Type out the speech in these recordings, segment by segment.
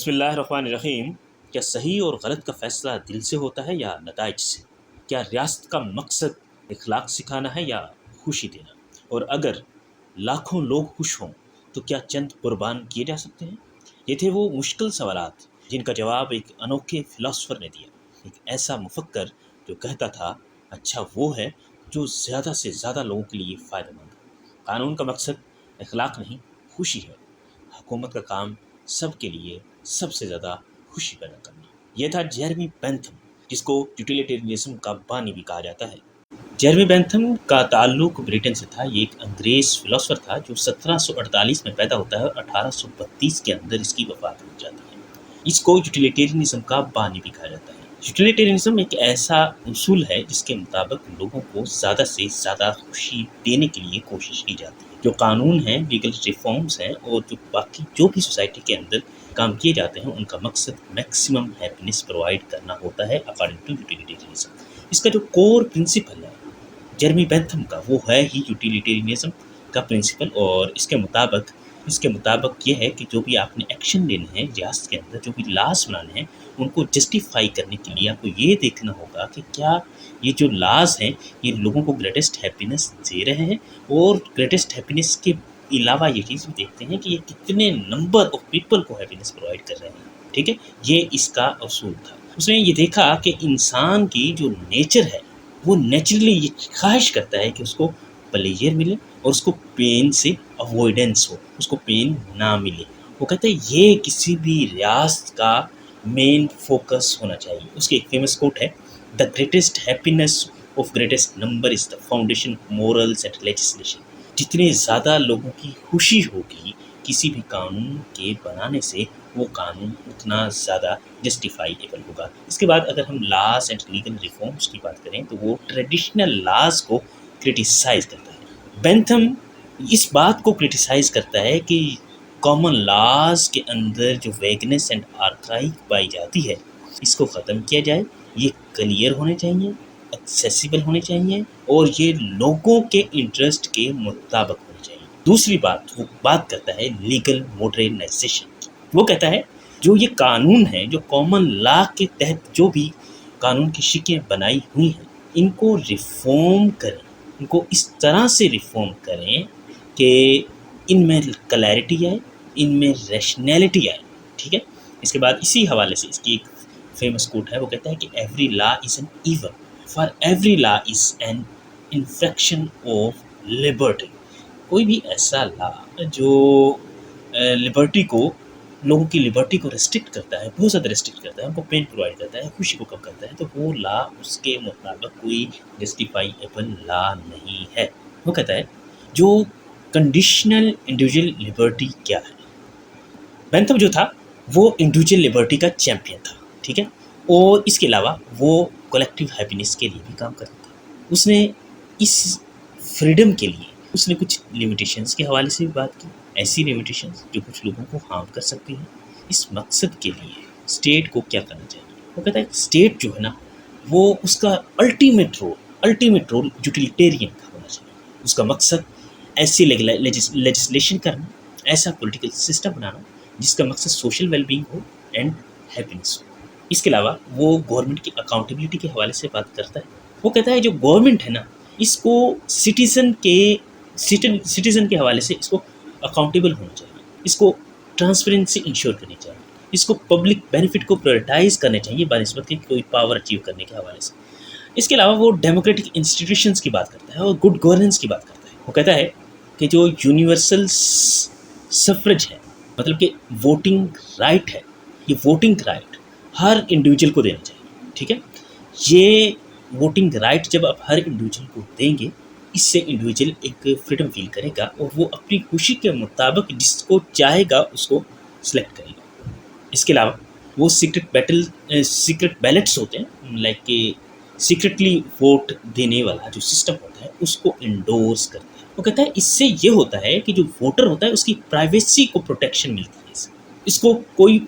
بسم اللہ الرحمن الرحیم۔ کیا صحیح اور غلط کا فیصلہ دل سے ہوتا ہے یا نتائج سے؟ کیا ریاست کا مقصد اخلاق سکھانا ہے یا خوشی دینا؟ اور اگر لاکھوں لوگ خوش ہوں تو کیا چند قربان کیے جا سکتے ہیں؟ یہ تھے وہ مشکل سوالات جن کا جواب ایک انوکھے فلاسفر نے دیا، ایک ایسا مفکر جو کہتا تھا اچھا وہ ہے جو زیادہ سے زیادہ لوگوں کے لیے فائدہ مند ہے۔ قانون کا مقصد اخلاق نہیں، خوشی ہے۔ حکومت کا کام سب کے لیے سب سے زیادہ خوشی پیدا کرنا۔ یہ تھا جیرمی بینتھم، جس کو یوٹیلیٹیرینزم کا بانی بھی کہا جاتا ہے۔ جیرمی بینتھم کا تعلق برٹن سے تھا۔ یہ ایک انگریز فلاسفر تھا جو 1748 میں پیدا ہوتا ہے اور 1832 کے اندر اس کی وفات ہو جاتی ہے۔ اس کو یوٹیلیٹیرینزم کا بانی بھی کہا جاتا ہے۔ یوٹیلیٹیرینزم ایک ایسا اصول ہے جس کے مطابق لوگوں کو زیادہ سے زیادہ خوشی دینے کے لیے کوشش کی جاتی ہے۔ جو قانون ہیں، لیگل ریفارمز ہیں اور جو باقی جو بھی سوسائٹی کے اندر کام کیے جاتے ہیں، ان کا مقصد میکسیمم ہیپینس پرووائڈ کرنا ہوتا ہے اکارڈنگ ٹو یوٹیلیٹیرینزم۔ اس کا جو کور پرنسپل ہے جیرمی بینتھم کا، وہ ہے ہی یوٹیلیٹیرینزم کا پرنسپل، اور اس کے مطابق یہ ہے کہ جو بھی آپ نے ایکشن لینے ہیں ریاست کے اندر، جو بھی لاز بنانے ہیں، ان کو جسٹیفائی کرنے کے لیے آپ کو یہ دیکھنا ہوگا کہ کیا یہ جو لاز ہیں یہ لوگوں کو گریٹسٹ ہیپینس دے رہے ہیں، اور گریٹسٹ ہیپینس کے علاوہ یہ چیز بھی دیکھتے ہیں کہ یہ کتنے نمبر آف پیپل کو ہیپینس پرووائڈ کر رہے ہیں۔ ٹھیک ہے، یہ اس کا اصول تھا۔ اس نے یہ دیکھا کہ انسان کی جو نیچر ہے وہ نیچرلی یہ خواہش کرتا ہے کہ اس کو پلیجر ملے اور اس کو پین سے اوائڈنس ہو، اس کو پین نہ ملے۔ وہ کہتے ہیں یہ کسی بھی ریاست کا مین فوکس ہونا چاہیے۔ اس کی ایک فیمس کوٹ ہے، the greatest happiness of greatest number is the foundation of morals and legislation. جتنے زیادہ لوگوں کی خوشی ہوگی کسی بھی قانون کے بنانے سے، وہ قانون اتنا زیادہ جسٹیفائیبل ہوگا۔ اس کے بعد اگر ہم لاز اینڈ لیگل ریفارمز کی بات کریں تو وہ ٹریڈیشنل لاز کو کرٹیسائز کرتا ہے۔ بینتھم اس بات کو کرٹیسائز کرتا ہے کہ کامن لاز کے اندر جو ویگنس اینڈ آرکائک پائی جاتی ہے، اس کو ختم کیا جائے۔ یہ کلیئر ہونے چاہیے، ایکسیسیبل ہونے چاہیے، اور یہ لوگوں کے انٹرسٹ کے مطابق ہونے چاہیے۔ دوسری بات، وہ بات کرتا ہے لیگل ماڈرنائزیشن کی۔ وہ کہتا ہے جو یہ قانون ہے، جو کامن لا کے تحت جو بھی قانون کی شکیں بنائی ہوئی ہیں، ان کو ریفارم کریں، ان کو اس طرح سے ریفارم کریں کہ ان میں کلیئرٹی آئے، ان میں ریشنیلٹی آئے۔ ٹھیک ہے، اس کے بعد اسی حوالے سے اس کی ایک فیمس کوٹ ہے، وہ کہتا ہے کہ every law is an evil, for every law is an infection of liberty. کوئی بھی ایسا لا جو لبرٹی کو، لوگوں کی لبرٹی کو ریسٹرکٹ کرتا ہے، بہت زیادہ ریسٹرکٹ کرتا ہے، ان کو پین پرووائڈ کرتا ہے، خوشی کو کم کرتا ہے، تو وہ لا اس کے مطابق کوئی جسٹیفائیبل لا نہیں ہے۔ وہ کہتا ہے جو کنڈیشنل انڈیویجول لبرٹی کیا ہے۔ بینتھم جو تھا وہ انڈیویجول لبرٹی کا چیمپئن تھا، ٹھیک ہے، اور اس کے علاوہ وہ کلیکٹیو ہیپینس کے لیے بھی کام کرتا تھا۔ اس نے اس فریڈم کے لیے اس نے کچھ لیمیٹیشنز کے حوالے سے بھی بات کی، ایسی لیمیٹیشنز جو کچھ لوگوں کو ہارم کر سکتی ہیں۔ اس مقصد کے لیے اسٹیٹ کو کیا کرنا چاہیے؟ وہ کہتا ہے کہ اسٹیٹ جو ہے نا، وہ اس کا الٹیمیٹ رول یوٹیلیٹیرین کا ہونا چاہیے۔ اس کا مقصد ایسی لیجسلیشن کرنا، ایسا پولیٹیکل سسٹم بنانا جس کا مقصد سوشل ویل بینگ ہو اینڈ ہیپینس ہو۔ اس کے علاوہ وہ گورنمنٹ کی اکاؤنٹیبلٹی کے حوالے سے بات کرتا ہے۔ وہ کہتا ہے جو گورنمنٹ ہے نا، اس کو سٹیزن کے حوالے سے اس کو اکاؤنٹیبل ہونا چاہیے، اس کو ٹرانسپیرنسی انشور کرنی چاہیے، اس کو پبلک بینیفٹ کو پرائورٹائز کرنے چاہیے بنسبت کے کوئی پاور اچیو کرنے کے حوالے سے۔ اس کے علاوہ وہ ڈیموکریٹک انسٹیٹیوشنز کی بات کرتا ہے اور گڈ گورننس کی بات کرتا ہے۔ وہ کہتا ہے کہ جو یونیورسل سفرج ہے، مطلب کہ ووٹنگ رائٹ ہے، یہ ووٹنگ رائٹ ہر انڈیویجول کو دینا چاہیے۔ ٹھیک ہے، یہ ووٹنگ رائٹ جب آپ ہر انڈیویجول کو دیں گے، اس سے انڈیویجول ایک فریڈم فیل کرے گا اور وہ اپنی خوشی کے مطابق جس کو چاہے گا اس کو سلیکٹ کرے گا۔ اس کے علاوہ وہ سیکرٹ بیلٹس ہوتے ہیں، لائک کہ سیکرٹلی ووٹ دینے والا جو سسٹم ہوتا ہے، اس کو انڈورس کرتا ہے۔ وہ کہتا ہے اس سے یہ ہوتا ہے کہ جو ووٹر ہوتا ہے اس کی پرائیویسی کو پروٹیکشن ملتی ہے، اس کو کوئی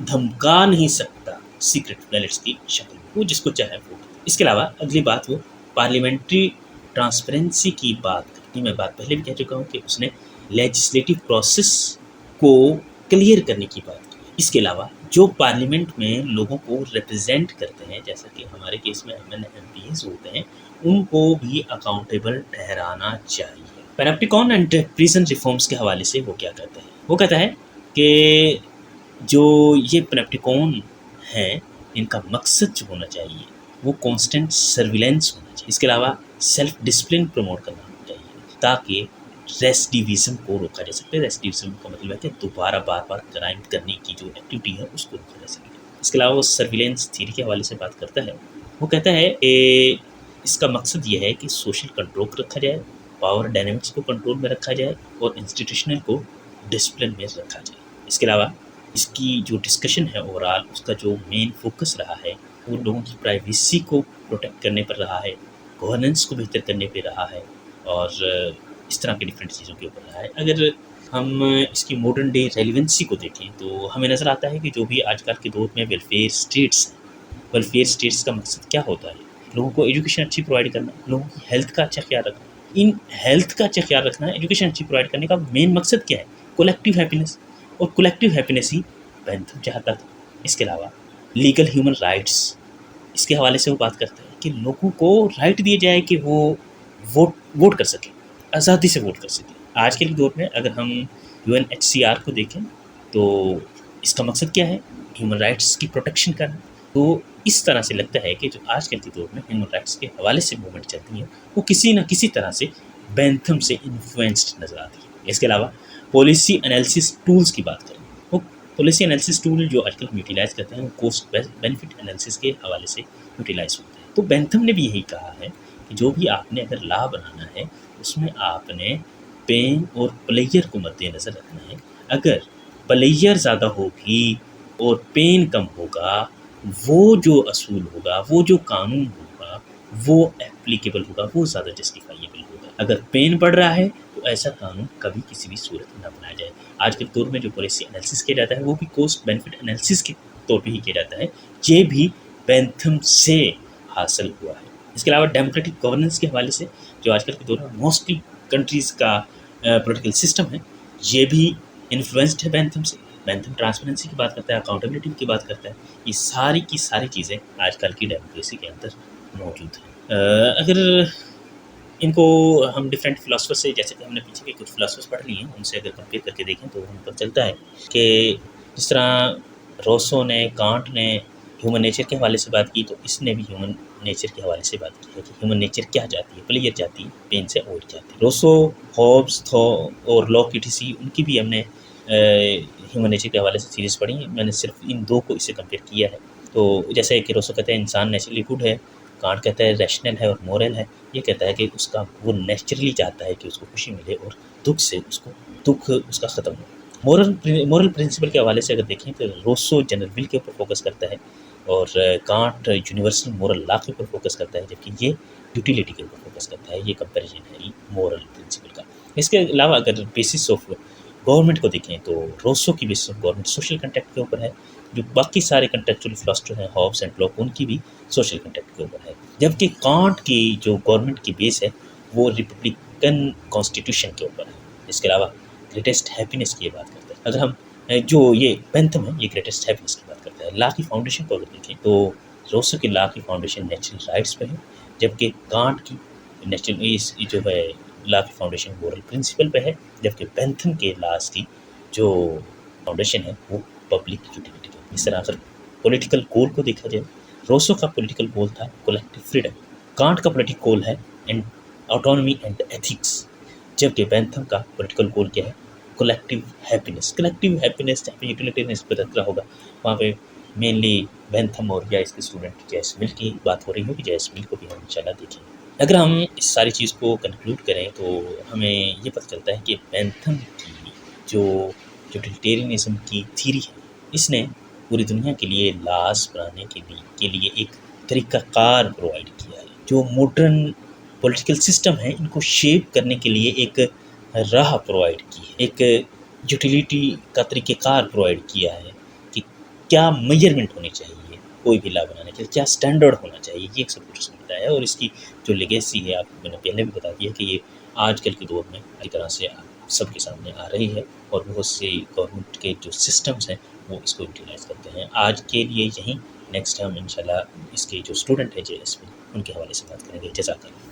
دھمکا نہیں سکتا سیکرٹ بیلٹس کی شکل میں، وہ جس کو چاہے ووٹ۔ اس کے علاوہ اگلی بات وہ پارلیمنٹری ٹرانسپیرنسی کی بات کرتی۔ میں بات پہلے بھی کہہ چکا ہوں کہ اس نے لیجسلیٹو پروسیس کو کلیئر کرنے کی بات کی۔ اس کے علاوہ جو پارلیمنٹ میں لوگوں کو ریپرزینٹ کرتے ہیں، جیسا کہ ہمارے کیس میں ایم پیز ہوتے ہیں، ان کو بھی اکاؤنٹیبل ٹھہرانا چاہیے۔ پینپٹیکون اینڈ پریزن ریفارمس کے حوالے سے وہ کیا کہتا ہے؟ وہ کہتا ہے کہ جو یہ پینپٹیکون ہیں، ان کا مقصد جو ہونا چاہیے وہ کانسٹنٹ سرویلنس ہونا چاہیے۔ اس کے علاوہ سیلف ڈسپلن پروموٹ کرنا ہونا چاہیے تاکہ ریسڈیویزم کو روکا جا سکے۔ ریسڈیویزم کا مطلب ہے کہ دوبارہ بار بار کرائم کرنے کی جو ایکٹیویٹی ہے اس کو روکا جا سکے۔ اس کے علاوہ وہ سرویلنس تھیوری کے حوالے سے بات کرتا ہے۔ وہ کہتا ہے کہ اس کا مقصد یہ ہے کہ سوشل کنٹرول رکھا جائے، پاور ڈائنامکس کو کنٹرول میں رکھا جائے اور انسٹیٹیوشنل کو ڈسپلن میں رکھا جائے۔ اس کے علاوہ اس کی جو ڈسکشن ہے اوورال، اس کا جو مین فوکس رہا ہے وہ لوگوں کی پرائیویسی کو پروٹیکٹ کرنے پر رہا ہے، گورننس کو بہتر کرنے پہ رہا ہے، اور اس طرح کی ڈفرینٹ چیزوں کے اوپر رہا ہے۔ اگر ہم اس کی ماڈرن ڈے ریلیونسی کو دیکھیں تو ہمیں نظر آتا ہے کہ جو بھی آج کل کے دور میں ویلفیئر اسٹیٹس ہیں، ویلفیئر اسٹیٹس کا مقصد کیا ہوتا ہے؟ لوگوں کو ایجوکیشن اچھی پرووائڈ کرنا، لوگوں کی ہیلتھ کا اچھا خیال رکھنا۔ ان ہیلتھ کا اچھا خیال رکھنا، ایجوکیشن اچھی پرووائڈ کرنے کا مین مقصد کیا ہے؟ کولیکٹیو ہیپینس، اور کولیکٹیو ہیپینس ہی بینتھم چاہتا تھا۔ اس کے علاوہ لیگل ہیومن رائٹس، اس کے حوالے سے وہ بات کرتا ہے کہ لوگوں کو رائٹ دیے جائے کہ وہ ووٹ کر سکیں، آزادی سے ووٹ کر سکیں۔ آج کے دور میں اگر ہم UNHCR کو دیکھیں تو اس کا مقصد کیا ہے؟ ہیومن رائٹس کی پروٹیکشن کرنا۔ تو اس طرح سے لگتا ہے کہ جو آج کل کے دور میں ہیومن رائٹس کے حوالے سے موومنٹ چلتی ہیں وہ کسی نہ کسی طرح سے بینتھم سے انفلوئنسڈ نظر آتی ہے۔ اس کے علاوہ پالیسی انالیسس ٹولز کی بات کریں، وہ پالیسی انالیسس ٹول جو آج کل ہم یوٹیلائز کرتے ہیں وہ کوسٹ بینیفٹ انالیسس کے حوالے سے یوٹیلائز ہوتے ہیں۔ تو بینتھم نے بھی یہی کہا ہے کہ جو بھی آپ نے اگر لا بنانا ہے اس میں آپ نے پین اور پلیئر کو مد نظر رکھنا ہے۔ اگر پلیئر زیادہ ہوگی اور پین کم ہوگا، وہ جو اصول ہوگا، وہ جو قانون ہوگا وہ اپلیکیبل ہوگا، وہ زیادہ جسٹیفائیبل ہوگا۔ اگر پین بڑھ رہا ہے تو ایسا قانون کبھی کسی بھی صورت میں نہ بنایا جائے۔ آج کے دور میں جو پالیسی انالیسس کیا جاتا ہے وہ بھی کوسٹ بینیفٹ انالیسس کے طور پہ ہی کیا جاتا ہے، یہ بھی بینتھم سے حاصل ہوا ہے۔ اس کے علاوہ ڈیموکریٹک گورننس کے حوالے سے جو آج کل کے دور میں موسٹلی کنٹریز کا پولیٹیکل سسٹم ہے، یہ بھی انفلوئنسڈ ہے بینتھم سے۔ بینتھم ٹرانسپیرنسی کی بات کرتا ہے، اکاؤنٹیبلٹی کی بات کرتا ہے۔ یہ ساری کی ساری چیزیں آج کل کی ڈیموکریسی کے اندر موجود ہیں۔ اگر ان کو ہم ڈفرینٹ فلاسفر سے، جیسے کہ ہم نے پیچھے کے کچھ فلاسفرس پڑھ لیے ہیں، ان سے اگر کمپیئر کر کے دیکھیں تو ہم پتہ چلتا ہے کہ جس طرح روسو نے، کانٹ نے ہیومن نیچر کے حوالے سے بات کی، تو اس نے بھی ہیومن نیچر کے حوالے سے بات کی ہے کہ ہیومن نیچر کیا چاہتی ہے، پلیئر چاہتی ہے، پین سے اوائڈ چاہتی ہے۔ روسو، ہوبز، تھو اور لاک کی ان کی بھی ہم نے ہیومن نیچر کے حوالے سے سیریز پڑھی ہیں۔ میں نے صرف ان دو کو اس سے کمپیئر کیا ہے۔ تو جیسے کہ روسو کہتے ہیں انسان نیچرلی گڈ ہے، کانٹ کہتا ہے ریشنل ہے اور مورل ہے۔ یہ کہتا ہے کہ اس کا وہ نیچرلی چاہتا ہے کہ اس کو خوشی ملے اور دکھ سے دکھ اس کا ختم ہو۔ مورل پرنسپل کے حوالے سے اگر دیکھیں تو روسو جنرل ول کے اوپر فوکس کرتا ہے اور کانٹ یونیورسل مورل لا کے اوپر فوکس کرتا ہے، جبکہ یہ یوٹیلیٹی کے اوپر فوکس کرتا ہے۔ یہ کمپیریزن ہے مورل پرنسپل کا۔ اس کے علاوہ اگر بیسس آف گورنمنٹ کو دیکھیں تو روسو کی basis of government social contact کے اوپر ہے، جو باقی سارے کنٹیکچوئل فلاسفر ہیں ہوبز اینڈ لاک، ان کی بھی سوشل کنٹیکٹ کے اوپر ہے، جبکہ کانٹ کی جو گورنمنٹ کی بیس ہے وہ ریپبلکن کانسٹیٹیوشن کے اوپر ہے۔ اس کے علاوہ گریٹسٹ ہیپینس کی بات کرتے ہیں۔ اگر ہم جو یہ بینتھم ہے یہ گریٹسٹ ہیپینس کی بات کرتا ہے۔ لا کی فاؤنڈیشن کو اگر دیکھیں تو روسو کی لا کی فاؤنڈیشن نیچرل رائٹس پہ ہے، جبکہ کانٹ کی نیچرل جو ہے لا کی فاؤنڈیشن مورل پرنسپل پہ ہے، جبکہ بینتھم کے لاس کی جو فاؤنڈیشن ہے وہ پبلک یوٹیلیٹی پہ ہے۔ اس طرح اگر پولیٹیکل گول کو دیکھا جائے، روسو کا پولیٹیکل گول تھا کولیکٹیو فریڈم، کانٹ کا پولیٹیکل گول ہے آٹونومی اینڈ ایتھکس، جبکہ بینتھم کا پولیٹیکل گول کیا ہے؟ Collective happiness. کولیکٹیو ہیپینس جہاں پہ یوٹیلیٹیرینس پہ رکھ رہا ہوگا وہاں پہ مینلی بینتھم اور یا اس کے اسٹوڈنٹ جیس مل کی بات ہو رہی ہوگی، جیس مل کو بھی ہم انشاءاللہ دیکھیں گے۔ اگر ہم اس ساری چیز کو کنکلوڈ کریں تو ہمیں یہ پتہ چلتا ہے کہ بینتھم کی جو یوٹیلیٹیرینزم کی تھیری ہے، اس نے پوری دنیا کے لیے لاز بنانے کے لیے ایک طریقہ کار پرووائڈ کیا ہے۔ جو ماڈرن پولیٹیکل سسٹم ہے ان کو شیپ کرنے کے لیے ایک راہ پرووائڈ کی ہے، ایک یوٹیلیٹی کا طریقہ کار پرووائڈ کیا ہے کہ کیا میجرمنٹ ہونی چاہیے کوئی بھی لا بنانے کے لیے، کیا سٹینڈرڈ ہونا چاہیے، یہ سب کچھ اس نے بتایا ہے۔ اور اس کی جو لیگیسی ہے، آپ کو میں نے پہلے بھی بتا دیا کہ یہ آج کل کے دور میں ہر طرح سے سب کے سامنے آ رہی ہے، اور بہت سے گورنمنٹ کے جو سسٹمز ہیں وہ اس کو یوٹیلائز کرتے ہیں۔ آج کے لیے یہیں، نیکسٹ ہم انشاءاللہ اس کے جو اسٹوڈنٹ ہیں JS میں ان کے حوالے سے بات کریں گے۔ جزاک اللہ۔